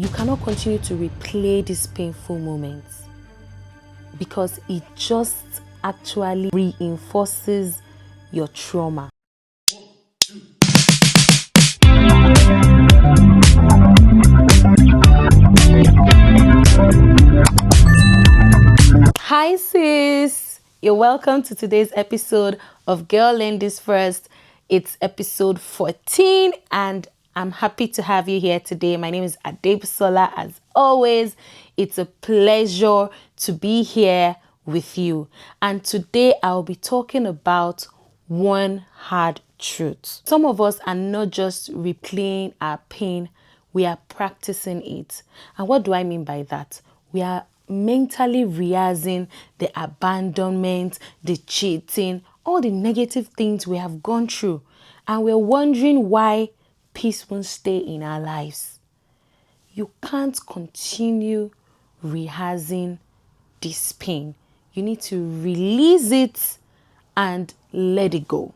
You cannot continue to replay these painful moments because it just actually reinforces your trauma. Hi sis, you're welcome to today's episode of Girl Learn This First. It's episode 14 and I'm happy to have you here today. My name is Adebusola. As always, it's a pleasure to be here with you. And today I'll be talking about one hard truth. Some of us are not just replaying our pain, we are practicing it. And what do I mean by that? We are mentally rehearsing the abandonment, the cheating, all the negative things we have gone through. And we're wondering why peace won't stay in our lives. You can't continue rehearsing this pain. You need to release it and let it go.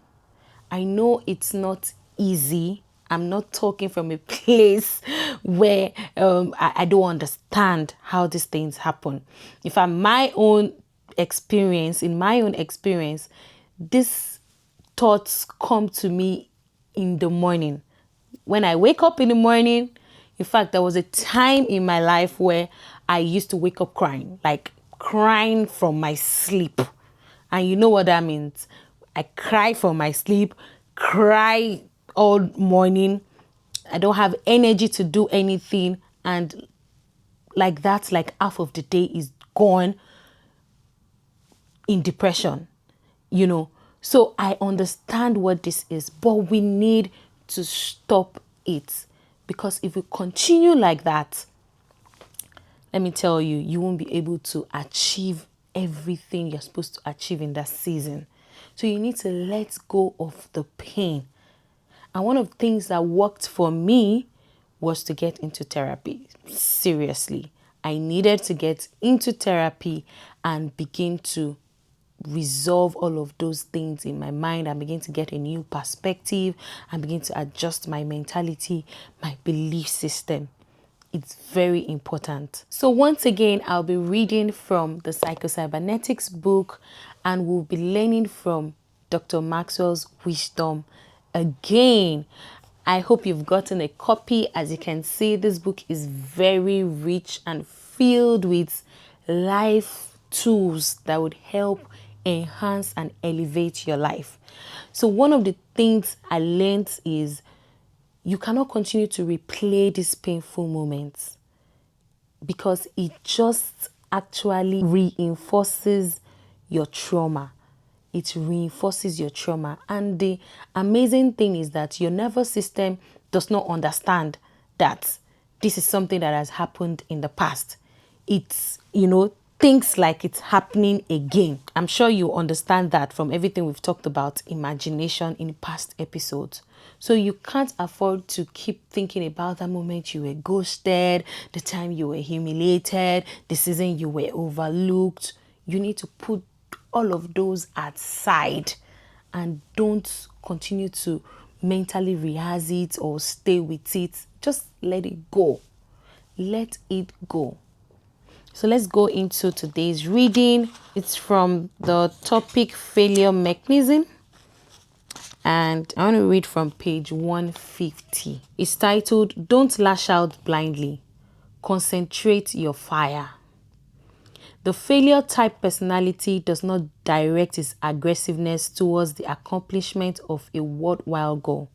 I know it's not easy. I'm not talking from a place where I don't understand how these things happen. In fact, in my own experience, these thoughts come to me in the morning. When I wake up in the morning, in fact, there was a time in my life where I used to wake up crying, like crying from my sleep. And you know what that means. I cry from my sleep, cry all morning. I don't have energy to do anything. And like that, like half of the day is gone in depression, you know. So I understand what this is, but we need to stop it. Because if we continue like that, let me tell you, you won't be able to achieve everything you're supposed to achieve in that season. So you need to let go of the pain. And one of the things that worked for me was to get into therapy. Seriously, I needed to get into therapy and begin to resolve all of those things in my mind and begin to get a new perspective and begin to adjust my mentality, my belief system. It's very important. So once again, I'll be reading from the Psycho Cybernetics book and we'll be learning from Dr. Maxwell's wisdom again. I hope you've gotten a copy. As you can see, this book is very rich and filled with life tools that would help enhance and elevate your life. So one of the things I learned is you cannot continue to replay these painful moments because it just actually reinforces your trauma. It reinforces your trauma. And the amazing thing is that your nervous system does not understand that this is something that has happened in the past. It's, thinks like it's happening again. I'm sure you understand that from everything we've talked about imagination in past episodes. So you can't afford to keep thinking about that moment you were ghosted, the time you were humiliated, the season you were overlooked. You need to put all of those aside and don't continue to mentally rehearse it or stay with it. Just let it go. Let it go. So let's go into today's reading. It's from the topic failure mechanism. And I want to read from page 150. It's titled, Don't Lash Out Blindly. Concentrate your fire. The failure type personality does not direct its aggressiveness towards the accomplishment of a worthwhile goal.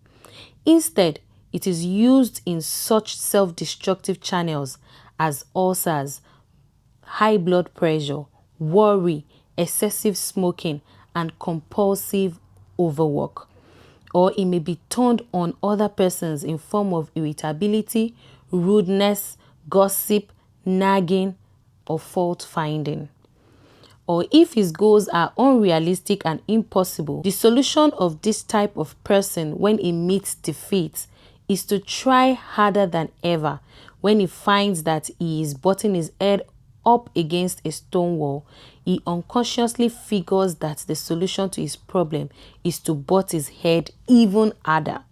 Instead, it is used in such self-destructive channels as ulcers, high blood pressure, worry, excessive smoking, and compulsive overwork. Or it may be turned on other persons in form of irritability, rudeness, gossip, nagging, or fault finding. Or if his goals are unrealistic and impossible, the solution of this type of person when he meets defeat is to try harder than ever. When he finds that he is butting his head up against a stone wall, he unconsciously figures that the solution to his problem is to butt his head even harder.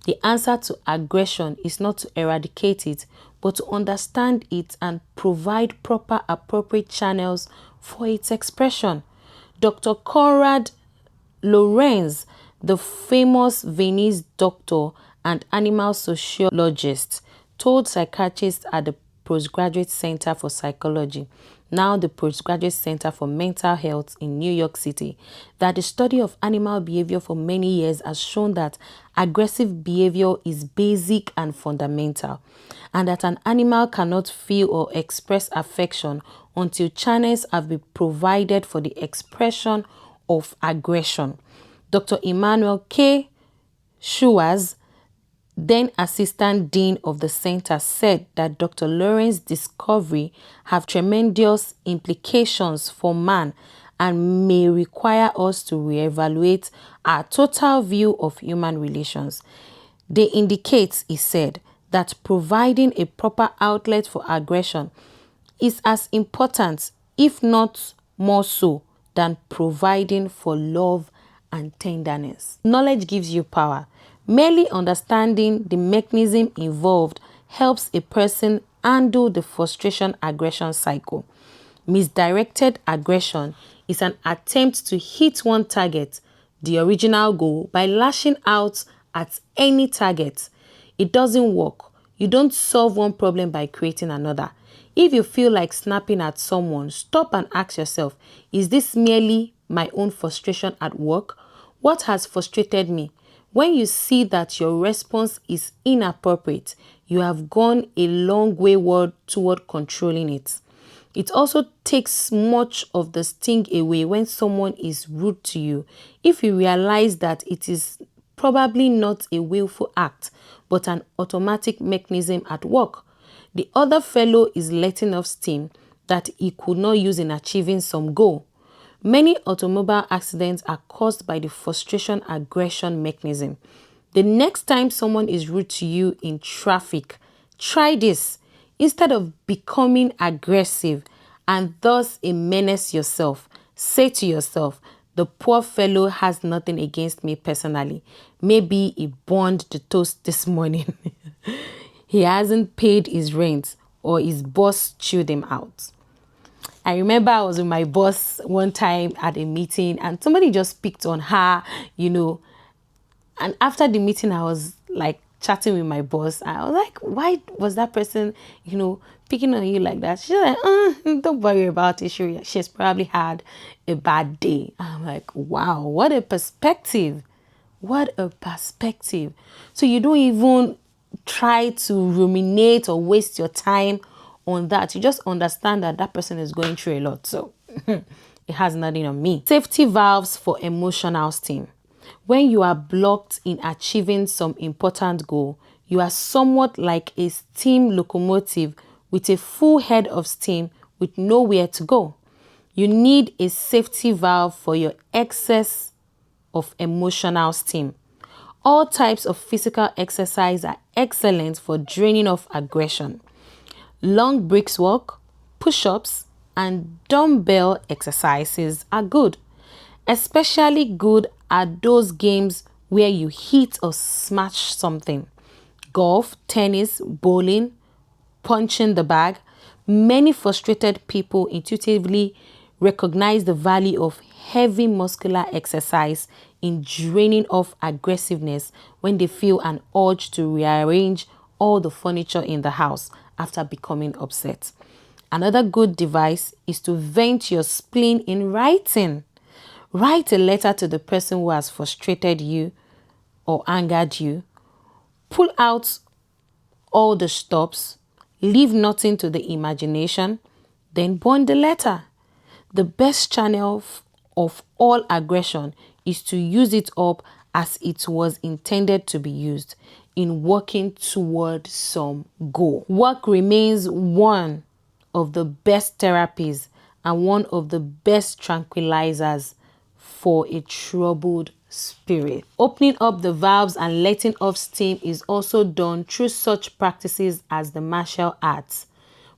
The answer to aggression is not to eradicate it, but to understand it and provide proper, appropriate channels for its expression. Dr. Conrad Lorenz, the famous Viennese doctor and animal sociologist, told psychiatrists at the Postgraduate Center for Psychology, now the Postgraduate Center for Mental Health in New York City, that the study of animal behavior for many years has shown that aggressive behavior is basic and fundamental, and that an animal cannot feel or express affection until channels have been provided for the expression of aggression. Dr. Emmanuel K. Schwartz, then Assistant Dean of the center, said that Dr. Lorenz's discovery have tremendous implications for man and may require us to reevaluate our total view of human relations. They indicate, he said, that providing a proper outlet for aggression is as important, if not more so, than providing for love and tenderness. Knowledge gives you power. Merely understanding the mechanism involved helps a person handle the frustration-aggression cycle. Misdirected aggression is an attempt to hit one target, the original goal, by lashing out at any target. It doesn't work. You don't solve one problem by creating another. If you feel like snapping at someone, stop and ask yourself, is this merely my own frustration at work? What has frustrated me? When you see that your response is inappropriate, you have gone a long way toward controlling it. It also takes much of the sting away when someone is rude to you, if you realize that it is probably not a willful act, but an automatic mechanism at work. The other fellow is letting off steam that he could not use in achieving some goal. Many automobile accidents are caused by the frustration-aggression mechanism. The next time someone is rude to you in traffic, try this. Instead of becoming aggressive and thus a menace yourself, say to yourself, the poor fellow has nothing against me personally. Maybe he burned the toast this morning. He hasn't paid his rent, or his boss chewed him out. I remember I was with my boss one time at a meeting and somebody just picked on her, and after the meeting I was like chatting with my boss. I was like, why was that person, picking on you like that? She's like, don't worry about it. She's probably had a bad day. I'm like, wow, what a perspective. What a perspective. So you don't even try to ruminate or waste your time on that. You just understand that that person is going through a lot. So it has nothing on me. Safety valves for emotional steam. When you are blocked in achieving some important goal, you are somewhat like a steam locomotive with a full head of steam with nowhere to go. You need a safety valve for your excess of emotional steam. All types of physical exercise are excellent for draining off aggression. Long brisk walk, push-ups, and dumbbell exercises are good. Especially good are those games where you hit or smash something. Golf, tennis, bowling, punching the bag. Many frustrated people intuitively recognize the value of heavy muscular exercise in draining off aggressiveness when they feel an urge to rearrange all the furniture in the house after becoming upset. Another good device is to vent your spleen in writing. Write a letter to the person who has frustrated you or angered you. Pull out all the stops. Leave nothing to the imagination. Then burn the letter. The best channel of all aggression is to use it up as it was intended to be used in working toward some goal. Work remains one of the best therapies and one of the best tranquilizers for a troubled spirit. Opening up the valves and letting off steam is also done through such practices as the martial arts,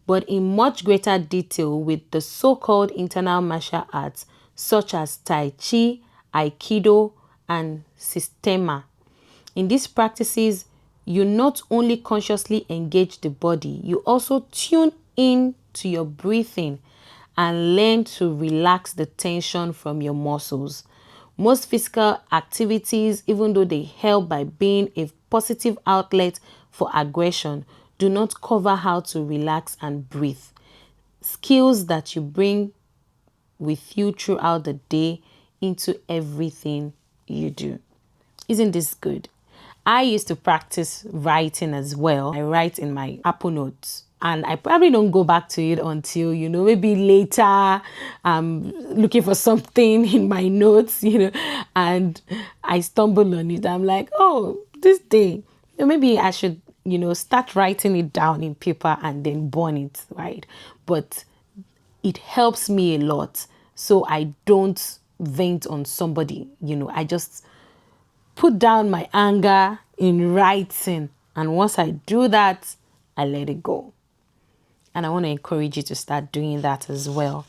but in much greater detail with the so-called internal martial arts such as Tai Chi, Aikido, and Systema. In these practices, you not only consciously engage the body, you also tune in to your breathing and learn to relax the tension from your muscles. Most physical activities, even though they help by being a positive outlet for aggression, do not cover how to relax and breathe. Skills that you bring with you throughout the day into everything you do. Isn't this good? I used to practice writing as well. I write in my Apple Notes, and I probably don't go back to it until, maybe later I'm looking for something in my notes, and I stumble on it. I'm like, oh, this day, maybe I should, start writing it down in paper and then burn it, right? But it helps me a lot, so I don't vent on somebody. I just put down my anger in writing, and once I do that, I let it go. And I want to encourage you to start doing that as well.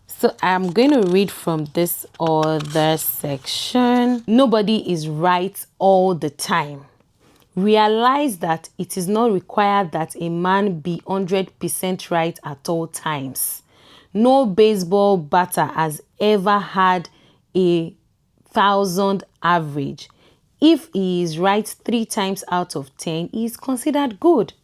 So I'm going to read from this other section. Nobody is right all the time. Realize that it is not required that a man be 100% right at all times. No baseball batter has ever had 1,000 average. If he is right 3 times out of 10, he is considered good.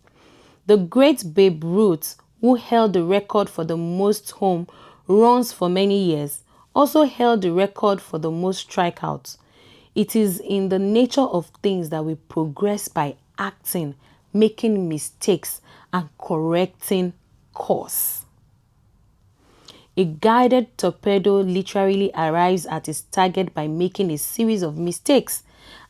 The great Babe Ruth, who held the record for the most home runs for many years, also held the record for the most strikeouts. It is in the nature of things that we progress by acting, making mistakes, and correcting course. A guided torpedo literally arrives at its target by making a series of mistakes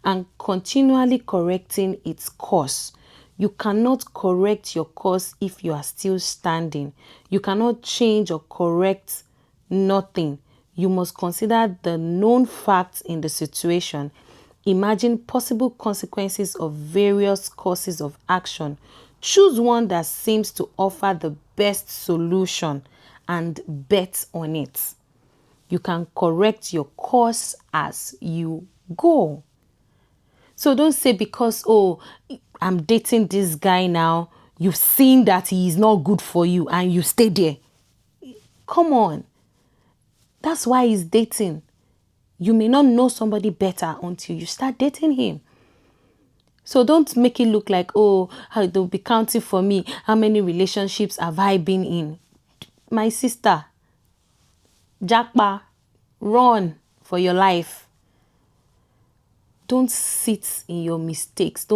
and continually correcting its course. You cannot correct your course if you are still standing. You cannot change or correct nothing. You must consider the known facts in the situation. Imagine possible consequences of various courses of action. Choose one that seems to offer the best solution and bet on it. You can correct your course as you go. So don't say because, I'm dating this guy now, you've seen that he is not good for you and you stay there. Come on. That's why he's dating. You may not know somebody better until you start dating him. So don't make it look like, they'll be counting for me. How many relationships have I been in? My sister, Jackpa, run for your life. Don't sit in your mistakes.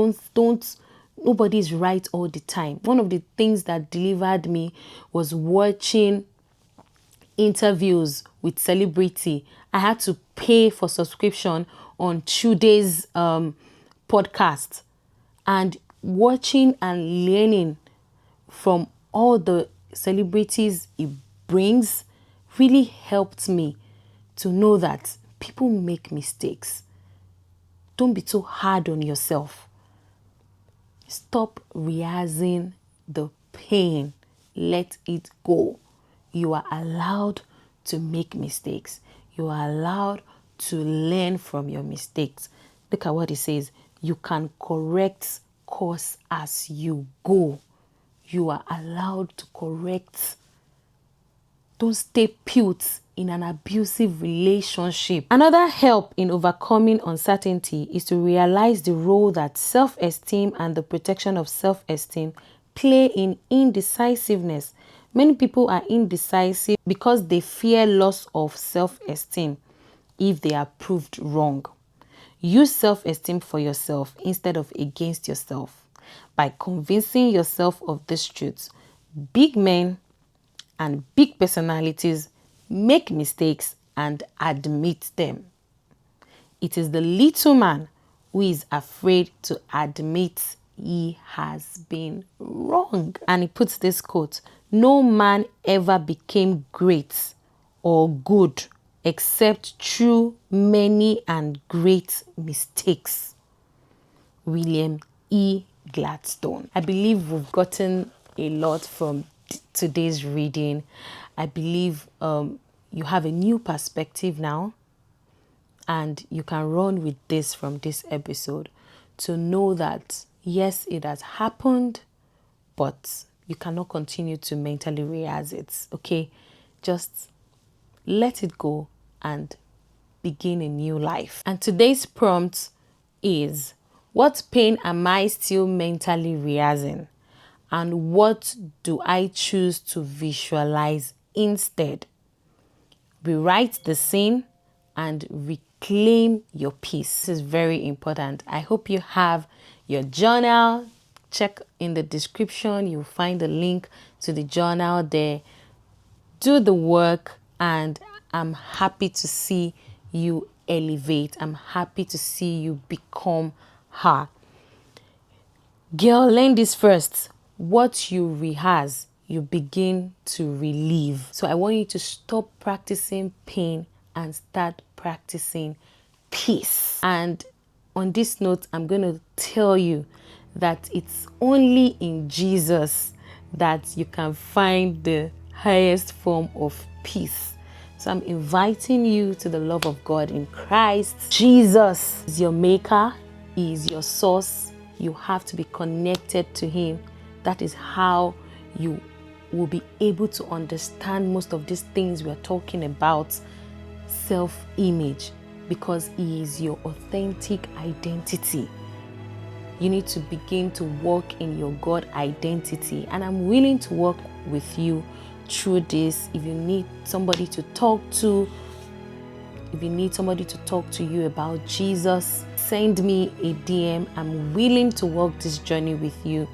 Nobody's right all the time. One of the things that delivered me was watching interviews with celebrity. I had to pay for subscription on today's podcast, and watching and learning from all the celebrities it brings really helped me to know that people make mistakes. Don't be too hard on yourself. Stop rehearsing the pain. Let it go. You are allowed to make mistakes. You are allowed to learn from your mistakes. Look at what it says. You can correct course as you go. You are allowed to correct. Don't stay put in an abusive relationship. Another help in overcoming uncertainty is to realize the role that self-esteem and the protection of self-esteem play in indecisiveness. Many people are indecisive because they fear loss of self-esteem if they are proved wrong. Use self-esteem for yourself instead of against yourself. By convincing yourself of these truths, big men and big personalities make mistakes and admit them. It is the little man who is afraid to admit he has been wrong. And he puts this quote, "No man ever became great or good except through many and great mistakes." William E. Gladstone. I believe we've gotten a lot from today's reading. I believe you have a new perspective now, and you can run with this from this episode. to know that, yes, it has happened, but you cannot continue to mentally rehearse it, okay? Just let it go and begin a new life. And today's prompt is, what pain am I still mentally rehearsing? And what do I choose to visualize instead? Rewrite the scene and reclaim your peace. This is very important. I hope you have your journal. Check in the description. You'll find the link to the journal there. Do the work, and I'm happy to see you elevate. I'm happy to see you become her. Girl, learn this first. What you rehearse, you begin to relieve. So I want you to stop practicing pain and start practicing peace. And on this note, I'm going to tell you that it's only in Jesus that you can find the highest form of peace. So I'm inviting you to the love of God in Christ. Jesus is your maker. He is your source. You have to be connected to him. That is how you will be able to understand most of these things we're talking about. Self-image, because he is your authentic identity. You need to begin to walk in your God identity, and I'm willing to work with you through this. If you need somebody to talk to, if you need somebody to talk to you about Jesus, send me a DM. I'm willing to walk this journey with you,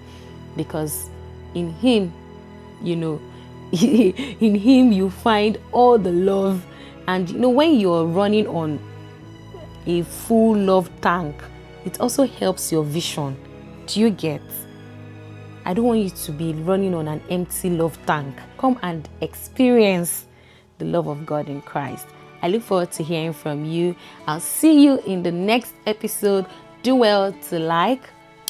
because in him, in him you find all the love. And when you're running on a full love tank, it also helps your vision. Do you get? I don't want you to be running on an empty love tank. Come and experience the love of God in Christ. I look forward to hearing from you. I'll see you in the next episode. Do well to like,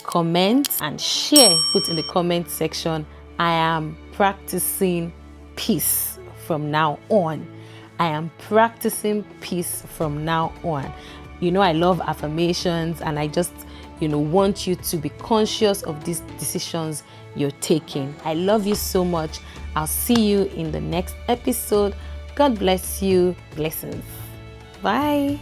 comment, and share. Put in the comment section, I am practicing peace from now on. I am practicing peace from now on. I love affirmations, and I just, want you to be conscious of these decisions you're taking. I love you so much. I'll see you in the next episode. God bless you. Blessings. Bye.